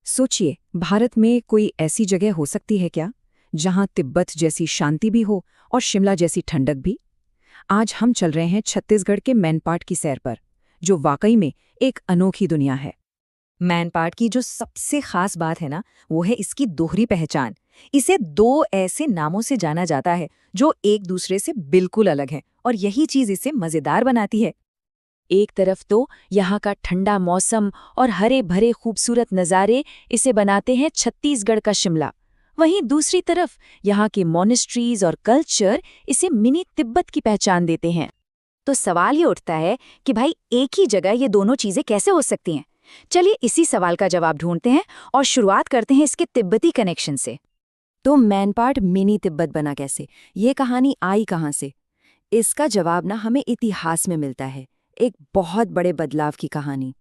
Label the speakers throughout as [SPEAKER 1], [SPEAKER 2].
[SPEAKER 1] सोचिए, भारत में कोई ऐसी जगह हो सकती है क्या जहां तिब्बत जैसी शांति भी हो और शिमला जैसी ठंडक भी। आज हम चल रहे हैं छत्तीसगढ़ के मैनपाट की सैर पर, जो वाकई में एक अनोखी दुनिया है।
[SPEAKER 2] मैनपाट की जो सबसे खास बात है ना, वो है इसकी दोहरी पहचान। इसे दो ऐसे नामों से जाना जाता है जो एक दूसरे से बिल्कुल अलग हैं, और यही चीज इसे मजेदार बनाती है।
[SPEAKER 3] एक तरफ तो यहाँ का ठंडा मौसम और हरे भरे खूबसूरत नज़ारे इसे बनाते हैं छत्तीसगढ़ का शिमला। वहीं दूसरी तरफ यहाँ के मॉनेस्ट्रीज और कल्चर इसे मिनी तिब्बत की पहचान देते हैं।
[SPEAKER 2] तो सवाल ये उठता है कि भाई एक ही जगह ये दोनों चीजें कैसे हो सकती हैं। चलिए इसी सवाल का जवाब ढूंढते हैं और शुरुआत करते हैं इसके तिब्बती कनेक्शन से।
[SPEAKER 1] तो मैनपाट मिनी तिब्बत बना कैसे? ये कहानी आई कहाँ से? इसका जवाब ना हमें इतिहास में मिलता है, एक बहुत बड़े बदलाव की कहानी।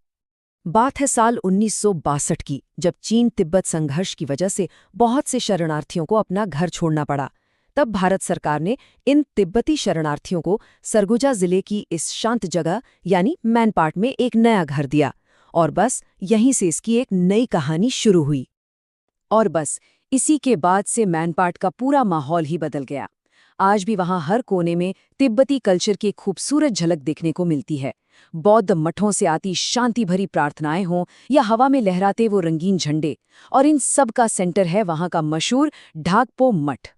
[SPEAKER 1] बात है साल 1962 की, जब चीन तिब्बत संघर्ष की वजह से बहुत से शरणार्थियों को अपना घर छोड़ना पड़ा। तब भारत सरकार ने इन तिब्बती शरणार्थियों को सरगुजा जिले की इस शांत जगह यानी मैनपाट में एक नया घर दिया, और बस यहीं से इसकी एक नई कहानी शुरू हुई। और बस इसी के बाद से मैनपाट का पूरा माहौल ही बदल गया। आज भी वहां हर कोने में तिब्बती कल्चर की एक खूबसूरत झलक देखने को मिलती है। बौद्ध मठों से आती शांति भरी प्रार्थनाएं हों या हवा में लहराते वो रंगीन झंडे, और इन सब का सेंटर है वहां का मशहूर ढाकपो मठ।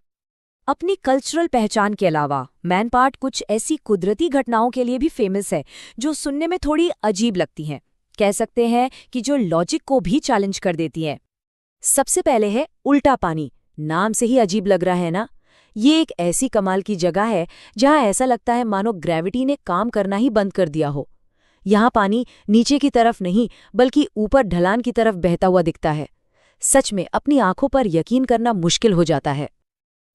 [SPEAKER 2] अपनी कल्चरल पहचान के अलावा मैनपाट कुछ ऐसी कुदरती घटनाओं के लिए भी फेमस है जो सुनने में थोड़ी अजीब लगती हैं। कह सकते हैं कि जो लॉजिक को भी चैलेंज कर देती है। सबसे पहले है उल्टा पानी। नाम से ही अजीब लग रहा है ना। ये एक ऐसी कमाल की जगह है जहां ऐसा लगता है मानो ग्रेविटी ने काम करना ही बंद कर दिया हो। यहाँ पानी नीचे की तरफ नहीं बल्कि ऊपर ढलान की तरफ बहता हुआ दिखता है। सच में अपनी आंखों पर यकीन करना मुश्किल हो जाता है।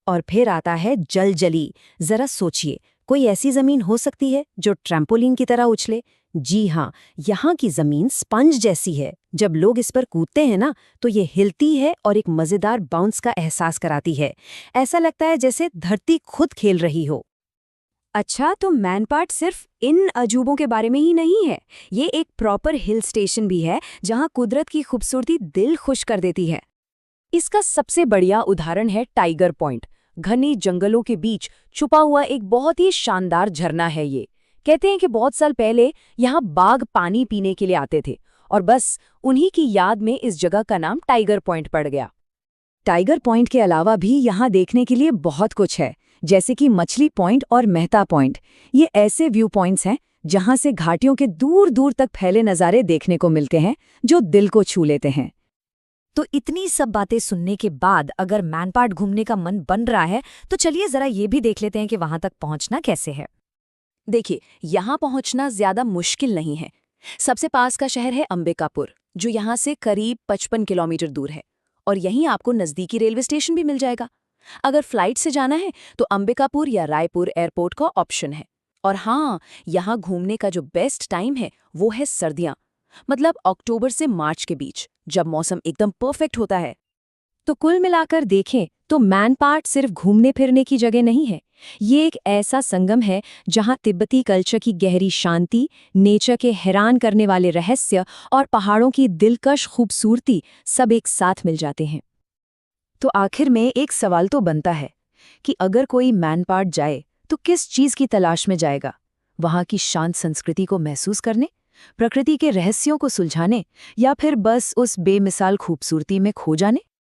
[SPEAKER 2] और फिर आता है जलजली। जरा सोचिए, कोई ऐसी जमीन हो सकती है जो ट्रैम्पोलिन की तरह उछले? जी हाँ, यहाँ की जमीन स्पंज जैसी है। जब लोग इस पर कूदते हैं ना, तो ये हिलती है और एक मजेदार बाउंस का एहसास कराती है। ऐसा लगता है जैसे धरती खुद खेल रही हो। अच्छा, तो मैनपाट सिर्फ इन अजूबों के बारे में ही नहीं है। ये एक प्रॉपर हिल स्टेशन भी है जहाँ कुदरत की खूबसूरती दिल खुश कर देती है।
[SPEAKER 3] इसका सबसे बढ़िया उदाहरण है टाइगर पॉइंट। घने जंगलों के बीच छुपा हुआ एक बहुत ही शानदार झरना है ये। कहते हैं कि बहुत साल पहले यहाँ बाघ पानी पीने के लिए आते थे, और बस उन्हीं की याद में इस जगह का नाम टाइगर पॉइंट पड़ गया।
[SPEAKER 1] टाइगर पॉइंट के अलावा भी यहाँ देखने के लिए बहुत कुछ है, जैसे कि मछली पॉइंट और मेहता पॉइंट। ये ऐसे व्यू पॉइंट्स हैं जहाँ से घाटियों के दूर दूर तक फैले नज़ारे देखने को मिलते हैं, जो दिल को छू लेते हैं।
[SPEAKER 2] तो इतनी सब बातें सुनने के बाद अगर मैनपाट घूमने का मन बन रहा है, तो चलिए जरा ये भी देख लेते हैं कि वहां तक पहुंचना कैसे है।
[SPEAKER 3] देखिए, यहाँ पहुँचना ज्यादा मुश्किल नहीं है। सबसे पास का शहर है अंबिकापुर, जो यहाँ से करीब 55 किलोमीटर दूर है, और यहीं आपको नज़दीकी रेलवे स्टेशन भी मिल जाएगा। अगर फ्लाइट से जाना है तो अंबिकापुर या रायपुर एयरपोर्ट का ऑप्शन है। और हाँ, यहाँ घूमने का जो बेस्ट टाइम है वो है सर्दियाँ, मतलब अक्टूबर से मार्च के बीच, जब मौसम एकदम परफेक्ट होता है।
[SPEAKER 1] तो कुल मिलाकर देखें तो मैनपाट सिर्फ घूमने फिरने की जगह नहीं है। ये एक ऐसा संगम है जहां तिब्बती कल्चर की गहरी शांति, नेचर के हैरान करने वाले रहस्य और पहाड़ों की दिलकश खूबसूरती सब एक साथ मिल जाते हैं। तो आखिर में एक सवाल तो बनता है कि अगर कोई मैनपाट जाए तो किस चीज़ की तलाश में जाएगा? वहां की शांत संस्कृति को महसूस करने, प्रकृति के रहस्यों को सुलझाने, या फिर बस उस बेमिसाल खूबसूरती में खो जाने?